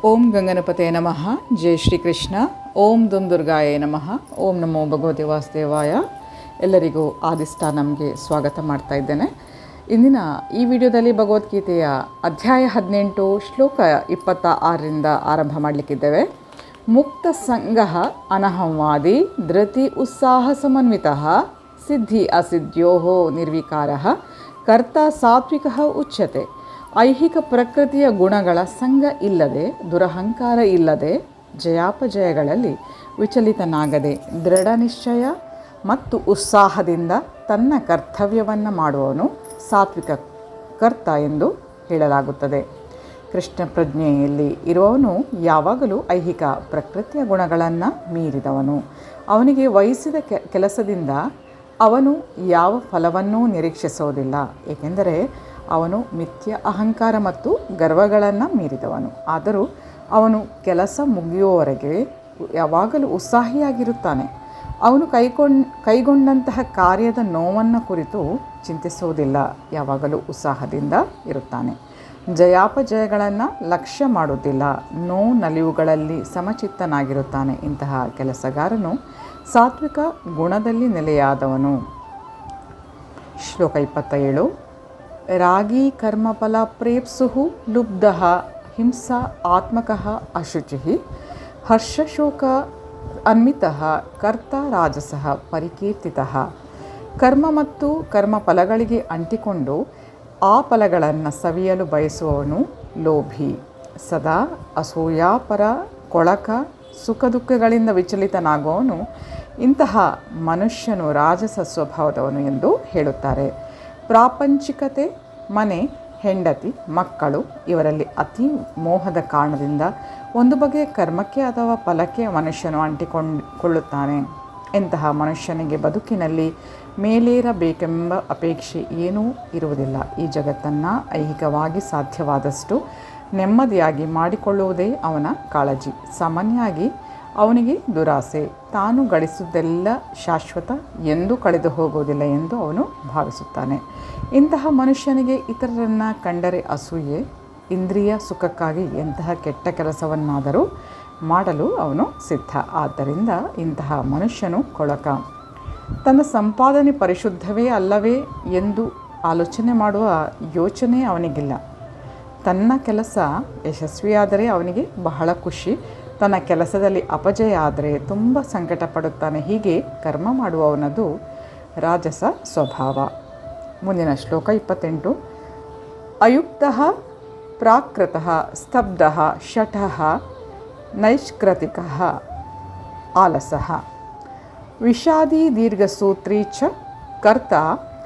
ಓಂ ಗಂಗನಪತೆ ನಮಃ. ಜೈ ಶ್ರೀಕೃಷ್ಣ. ಓಂ ದುಂ ದುರ್ಗಾಯೇ ನಮಃ. ಓಂ ನಮೋ ಭಗವತಿ ವಾಸುದೇವಾಯ. ಎಲ್ಲರಿಗೂ ಆದಿಷ್ಠಾನಂಗೆ ಸ್ವಾಗತ ಮಾಡ್ತಾ ಇದ್ದೇನೆ. ಇಂದಿನ ಈ ವಿಡಿಯೋದಲ್ಲಿ ಭಗವದ್ಗೀತೆಯ ಅಧ್ಯಾಯ 18 ಶ್ಲೋಕ 26ರಿಂದ ಆರಂಭ ಮಾಡಲಿಕ್ಕಿದ್ದೇವೆ. ಮುಕ್ತ ಸಂಗಃ ಅನಹಂವಾದಿ ಧೃತಿ ಉತ್ಸಾಹ ಸಮನ್ವಿತಃ ಸಿದ್ಧಿ ಅಸಿದ್ಧೋ ನಿರ್ವಿಕಾರಃ ಕರ್ತ ಸಾತ್ವಿಕಃ ಉಚ್ಯತೆ. ಐಹಿಕ ಪ್ರಕೃತಿಯ ಗುಣಗಳ ಸಂಗ ಇಲ್ಲದೆ, ದುರಹಂಕಾರ ಇಲ್ಲದೆ, ಜಯಾಪಜಯಗಳಲ್ಲಿ ವಿಚಲಿತನಾಗದೆ, ದೃಢ ನಿಶ್ಚಯ ಮತ್ತು ಉತ್ಸಾಹದಿಂದ ತನ್ನ ಕರ್ತವ್ಯವನ್ನು ಮಾಡುವವನು ಸಾತ್ವಿಕ ಕರ್ತ ಎಂದು ಹೇಳಲಾಗುತ್ತದೆ. ಕೃಷ್ಣ ಪ್ರಜ್ಞೆಯಲ್ಲಿ ಇರುವವನು ಯಾವಾಗಲೂ ಐಹಿಕ ಪ್ರಕೃತಿಯ ಗುಣಗಳನ್ನು ಮೀರಿದವನು. ಅವನಿಗೆ ವಹಿಸಿದ ಕೆಲಸದಿಂದ ಅವನು ಯಾವ ಫಲವನ್ನೂ ನಿರೀಕ್ಷಿಸೋದಿಲ್ಲ, ಏಕೆಂದರೆ ಅವನು ಮಿಥ್ಯ ಅಹಂಕಾರ ಮತ್ತು ಗರ್ವಗಳನ್ನು ಮೀರಿದವನು. ಆದರೂ ಅವನು ಕೆಲಸ ಮುಗಿಯುವವರೆಗೆ ಯಾವಾಗಲೂ ಉತ್ಸಾಹಿಯಾಗಿರುತ್ತಾನೆ. ಅವನು ಕೈಗೊಂಡಂತಹ ಕಾರ್ಯದ ನೋವನ್ನು ಕುರಿತು ಚಿಂತಿಸುವುದಿಲ್ಲ, ಯಾವಾಗಲೂ ಉತ್ಸಾಹದಿಂದ ಇರುತ್ತಾನೆ. ಜಯಾಪಜಯಗಳನ್ನು ಲಕ್ಷ್ಯ ಮಾಡುವುದಿಲ್ಲ, ನಲಿವುಗಳಲ್ಲಿ ಸಮಚಿತ್ತನಾಗಿರುತ್ತಾನೆ. ಇಂತಹ ಕೆಲಸಗಾರನು ಸಾತ್ವಿಕ ಗುಣದಲ್ಲಿ ನೆಲೆಯಾದವನು. ಶ್ಲೋಕ 27. ರಾಗಿ ಕರ್ಮಫಲ ಪ್ರೇಪ್ಸುಃ ಲುಬ್ಧಃ ಹಿಂಸಾ ಆತ್ಮಕಃ ಅಶುಚಿಃ ಹರ್ಷಶೋಕ ಅನ್ವಿತಃ ಕರ್ತ ರಾಜಸಃ ಪರಿಕೀರ್ತಿತಃ. ಕರ್ಮ ಮತ್ತು ಕರ್ಮಫಲಗಳಿಗೆ ಅಂಟಿಕೊಂಡು ಆ ಫಲಗಳನ್ನು ಸವಿಯಲು ಬಯಸುವವನು ಲೋಭಿ, ಸದಾ ಅಸೂಯಾಪರ, ಕೊಳಕ, ಸುಖ ದುಃಖಗಳಿಂದ ವಿಚಲಿತನಾಗುವವನು. ಇಂತಹ ಮನುಷ್ಯನು ರಾಜಸ ಸ್ವಭಾವದವನು ಎಂದು ಹೇಳುತ್ತಾರೆ. ಪ್ರಾಪಂಚಿಕತೆ, ಮನೆ, ಹೆಂಡತಿ, ಮಕ್ಕಳು ಇವರಲ್ಲಿ ಅತಿ ಮೋಹದ ಕಾರಣದಿಂದ ಒಂದು ಬಗೆಯ ಕರ್ಮಕ್ಕೆ ಅಥವಾ ಫಲಕ್ಕೆ ಮನುಷ್ಯನು ಅಂಟಿಕೊಳ್ಳುತ್ತಾನೆ. ಇಂತಹ ಮನುಷ್ಯನಿಗೆ ಬದುಕಿನಲ್ಲಿ ಮೇಲೇರಬೇಕೆಂಬ ಅಪೇಕ್ಷೆ ಏನೂ ಇರುವುದಿಲ್ಲ. ಈ ಜಗತ್ತನ್ನು ಐಹಿಕವಾಗಿ ಸಾಧ್ಯವಾದಷ್ಟು ನೆಮ್ಮದಿಯಾಗಿ ಮಾಡಿಕೊಳ್ಳುವುದೇ ಅವನ ಕಾಳಜಿ. ಸಾಮಾನ್ಯವಾಗಿ ಅವನಿಗೆ ದುರಾಸೆ, ತಾನು ಗಳಿಸುವುದೆಲ್ಲ ಶಾಶ್ವತ, ಎಂದೂ ಕಳೆದು ಹೋಗುವುದಿಲ್ಲ ಎಂದು ಅವನು ಭಾವಿಸುತ್ತಾನೆ. ಇಂತಹ ಮನುಷ್ಯನಿಗೆ ಇತರರನ್ನು ಕಂಡರೆ ಅಸೂಯೆ. ಇಂದ್ರಿಯ ಸುಖಕ್ಕಾಗಿ ಎಂತಹ ಕೆಟ್ಟ ಕೆಲಸವನ್ನಾದರೂ ಮಾಡಲು ಅವನು ಸಿದ್ಧ. ಆದ್ದರಿಂದ ಇಂತಹ ಮನುಷ್ಯನು ಕೊಳಕ. ತನ್ನ ಸಂಪಾದನೆ ಪರಿಶುದ್ಧವೇ ಅಲ್ಲವೇ ಎಂದು ಆಲೋಚನೆ ಮಾಡುವ ಯೋಚನೆ ಅವನಿಗಿಲ್ಲ. ತನ್ನ ಕೆಲಸ ಯಶಸ್ವಿಯಾದರೆ ಅವನಿಗೆ ಬಹಳ ಖುಷಿ, ತನ್ನ ಕೆಲಸದಲ್ಲಿ ಅಪಜಯ ಆದರೆ ತುಂಬ ಸಂಕಟ ಪಡುತ್ತಾನೆ. ಹೀಗೆ ಕರ್ಮ ಮಾಡುವವನದು ರಾಜಸ ಸ್ವಭಾವ. ಮುಂದಿನ ಶ್ಲೋಕ 28. ಅಯುಕ್ತಃ ಪ್ರಾಕೃತಃ ಸ್ತಬ್ಧಃ ಶಠಃ ನೈಷ್ಕೃತಿಕಃ ಆಲಸಃ ವಿಷಾದಿ ದೀರ್ಘಸೂತ್ರೀ ಚ ಕರ್ತ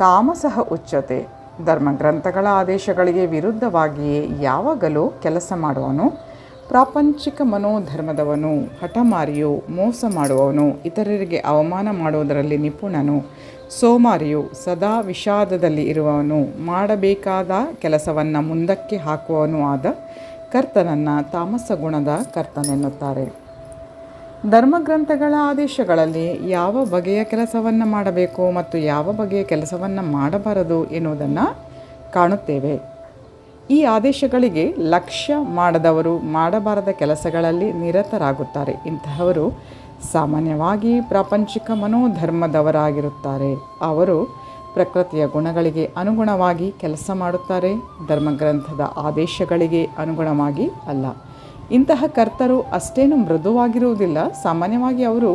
ತಾಮಸಃ ಉಚ್ಯತೆ. ಧರ್ಮಗ್ರಂಥಗಳ ಆದೇಶಗಳಿಗೆ ವಿರುದ್ಧವಾಗಿಯೇ ಯಾವಾಗಲೂ ಕೆಲಸ ಮಾಡುವವನು, ಪ್ರಾಪಂಚಿಕ ಮನೋಧರ್ಮದವನು, ಹಠಮಾರಿಯು, ಮೋಸ ಮಾಡುವವನು, ಇತರರಿಗೆ ಅವಮಾನ ಮಾಡುವುದರಲ್ಲಿ ನಿಪುಣನು, ಸೋಮಾರಿಯು, ಸದಾ ವಿಷಾದದಲ್ಲಿ ಇರುವವನು, ಮಾಡಬೇಕಾದ ಕೆಲಸವನ್ನು ಮುಂದಕ್ಕೆ ಹಾಕುವವನು ಆದ ಕರ್ತನನ್ನು ತಾಮಸ ಗುಣದ ಕರ್ತನೆನ್ನುತ್ತಾರೆ. ಧರ್ಮಗ್ರಂಥಗಳ ಆದೇಶಗಳಲ್ಲಿ ಯಾವ ಬಗೆಯ ಕೆಲಸವನ್ನು ಮಾಡಬೇಕು ಮತ್ತು ಯಾವ ಬಗೆಯ ಕೆಲಸವನ್ನು ಮಾಡಬಾರದು ಎನ್ನುವುದನ್ನು ಕಾಣುತ್ತೇವೆ. ಈ ಆದೇಶಗಳಿಗೆ ಲಕ್ಷ್ಯ ಮಾಡದವರು ಮಾಡಬಾರದ ಕೆಲಸಗಳಲ್ಲಿ ನಿರತರಾಗುತ್ತಾರೆ. ಇಂತಹವರು ಸಾಮಾನ್ಯವಾಗಿ ಪ್ರಾಪಂಚಿಕ ಮನೋಧರ್ಮದವರಾಗಿರುತ್ತಾರೆ. ಅವರು ಪ್ರಕೃತಿಯ ಗುಣಗಳಿಗೆ ಅನುಗುಣವಾಗಿ ಕೆಲಸ ಮಾಡುತ್ತಾರೆ, ಧರ್ಮಗ್ರಂಥದ ಆದೇಶಗಳಿಗೆ ಅನುಗುಣವಾಗಿ ಅಲ್ಲ. ಇಂತಹ ಕರ್ತರು ಅಷ್ಟೇನು ಮೃದುವಾಗಿರುವುದಿಲ್ಲ. ಸಾಮಾನ್ಯವಾಗಿ ಅವರು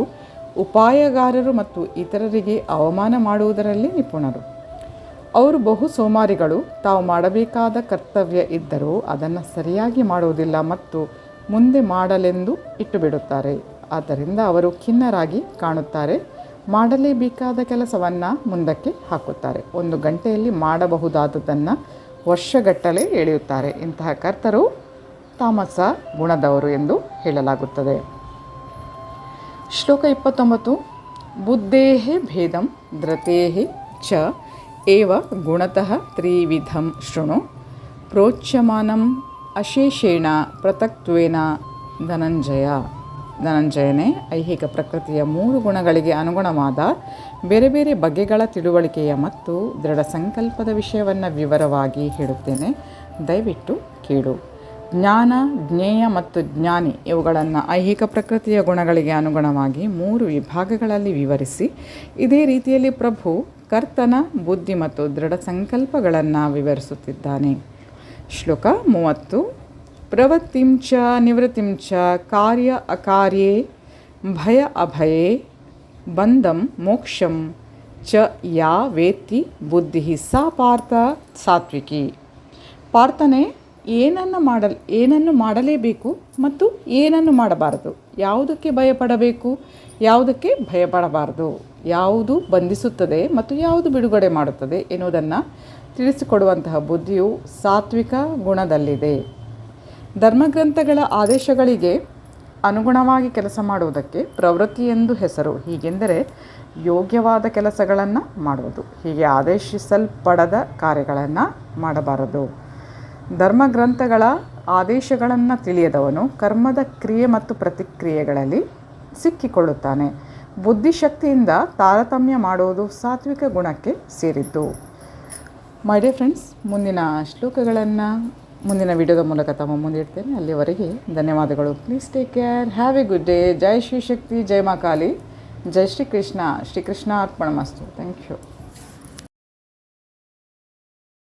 ಉಪಾಯಗಾರರು ಮತ್ತು ಇತರರಿಗೆ ಅವಮಾನ ಮಾಡುವುದರಲ್ಲಿ ನಿಪುಣರು. ಅವರು ಬಹು ಸೋಮಾರಿಗಳು. ತಾವು ಮಾಡಬೇಕಾದ ಕರ್ತವ್ಯ ಇದ್ದರೂ ಅದನ್ನು ಸರಿಯಾಗಿ ಮಾಡುವುದಿಲ್ಲ ಮತ್ತು ಮುಂದೆ ಮಾಡಲೆಂದು ಇಟ್ಟುಬಿಡುತ್ತಾರೆ. ಆದ್ದರಿಂದ ಅವರು ಖಿನ್ನರಾಗಿ ಕಾಣುತ್ತಾರೆ. ಮಾಡಲೇಬೇಕಾದ ಕೆಲಸವನ್ನು ಮುಂದಕ್ಕೆ ಹಾಕುತ್ತಾರೆ. 1 ಗಂಟೆಯಲ್ಲಿ ಮಾಡಬಹುದಾದದನ್ನು ವರ್ಷಗಟ್ಟಲೆ ಎಳೆಯುತ್ತಾರೆ. ಇಂತಹ ಕರ್ತರು ತಾಮಸ ಗುಣದವರು ಎಂದು ಹೇಳಲಾಗುತ್ತದೆ. ಶ್ಲೋಕ 29. ಬುದ್ಧೇಃ ಭೇದಂ ಧೃತೇಃ ಚ ಏವ ಗುಣತಃ ತ್ರಿವಿಧಂ ಶೃಣು ಪ್ರೋಚ್ಯಮಾನಂ ಅಶೇಷೇಣ ಪೃಥಕ್ತ್ವೇನ ಧನಂಜಯನೇ. ಐಹಿಕ ಪ್ರಕೃತಿಯ 3 ಗುಣಗಳಿಗೆ ಅನುಗುಣವಾದ ಬೇರೆ ಬೇರೆ ಬಗೆಗಳ ತಿಳುವಳಿಕೆಯ ಮತ್ತು ದೃಢ ಸಂಕಲ್ಪದ ವಿಷಯವನ್ನು ವಿವರವಾಗಿ ಹೇಳುತ್ತೇನೆ, ದಯವಿಟ್ಟು ಕೇಳು. ಜ್ಞಾನ, ಜ್ಞೇಯ ಮತ್ತು ಜ್ಞಾನಿ ಇವುಗಳನ್ನು ಐಹಿಕ ಪ್ರಕೃತಿಯ ಗುಣಗಳಿಗೆ ಅನುಗುಣವಾಗಿ 3 ವಿಭಾಗಗಳಲ್ಲಿ ವಿವರಿಸಿ, ಇದೇ ರೀತಿಯಲ್ಲಿ ಪ್ರಭು ಕರ್ತನ ಬುದ್ಧಿ ಮತ್ತು ದೃಢ ಸಂಕಲ್ಪಗಳನ್ನು ವಿವರಿಸುತ್ತಿದ್ದಾನೆ. ಶ್ಲೋಕ 30. ಪ್ರವೃತ್ತಿಂಚ ನಿವೃತ್ತಿಂಚ ಕಾರ್ಯ ಅಕಾರ್ಯೇ ಭಯ ಅಭಯೇ ಬಂಧಂ ಮೋಕ್ಷಂ ಚ ಯಾ ವೇತ್ತಿ ಬುದ್ಧಿ ಸಾ ಪಾರ್ಥ ಸಾತ್ವಿಕಿ. ಪಾರ್ಥನೆ, ಏನನ್ನು ಮಾಡಲೇಬೇಕು ಮತ್ತು ಏನನ್ನು ಮಾಡಬಾರದು, ಯಾವುದಕ್ಕೆ ಭಯಪಡಬೇಕು, ಯಾವುದಕ್ಕೆ ಭಯಪಡಬಾರದು, ಯಾವುದು ಬಂಧಿಸುತ್ತದೆ ಮತ್ತು ಯಾವುದು ಬಿಡುಗಡೆ ಮಾಡುತ್ತದೆ ಎನ್ನುವುದನ್ನು ತಿಳಿಸಿಕೊಡುವಂತಹ ಬುದ್ಧಿಯು ಸಾತ್ವಿಕ ಗುಣದಲ್ಲಿದೆ. ಧರ್ಮಗ್ರಂಥಗಳ ಆದೇಶಗಳಿಗೆ ಅನುಗುಣವಾಗಿ ಕೆಲಸ ಮಾಡುವುದಕ್ಕೆ ಪ್ರವೃತ್ತಿ ಎಂದು ಹೆಸರು. ಹೀಗೆಂದರೆ ಯೋಗ್ಯವಾದ ಕೆಲಸಗಳನ್ನು ಮಾಡುವುದು, ಹೀಗೆ ಆದೇಶಿಸಲ್ಪಡದ ಕಾರ್ಯಗಳನ್ನು ಮಾಡಬಾರದು. ಧರ್ಮಗ್ರಂಥಗಳ ಆದೇಶಗಳನ್ನು ತಿಳಿಯದವನು ಕರ್ಮದ ಕ್ರಿಯೆ ಮತ್ತು ಪ್ರತಿಕ್ರಿಯೆಗಳಲ್ಲಿ ಸಿಕ್ಕಿಕೊಳ್ಳುತ್ತಾನೆ. ಬುದ್ಧಿಶಕ್ತಿಯಿಂದ ತಾರತಮ್ಯ ಮಾಡುವುದು ಸಾತ್ವಿಕ ಗುಣಕ್ಕೆ ಸೇರಿದ್ದು. ಮೈ ಡಿಯರ್ ಫ್ರೆಂಡ್ಸ್, ಮುಂದಿನ ಶ್ಲೋಕಗಳನ್ನು ಮುಂದಿನ ವಿಡಿಯೋದ ಮೂಲಕ ತಮ್ಮ ಮುಂದಿಡ್ತೇನೆ. ಅಲ್ಲಿವರೆಗೆ ಧನ್ಯವಾದಗಳು. Please take care. Have a good day. ಜೈ ಶ್ರೀ ಶಕ್ತಿ, ಜೈ ಮಾ ಕಾಳಿ, ಜೈ ಶ್ರೀ ಕೃಷ್ಣ. ಶ್ರೀಕೃಷ್ಣ ಅರ್ಪಣಮಸ್ತು. Thank you.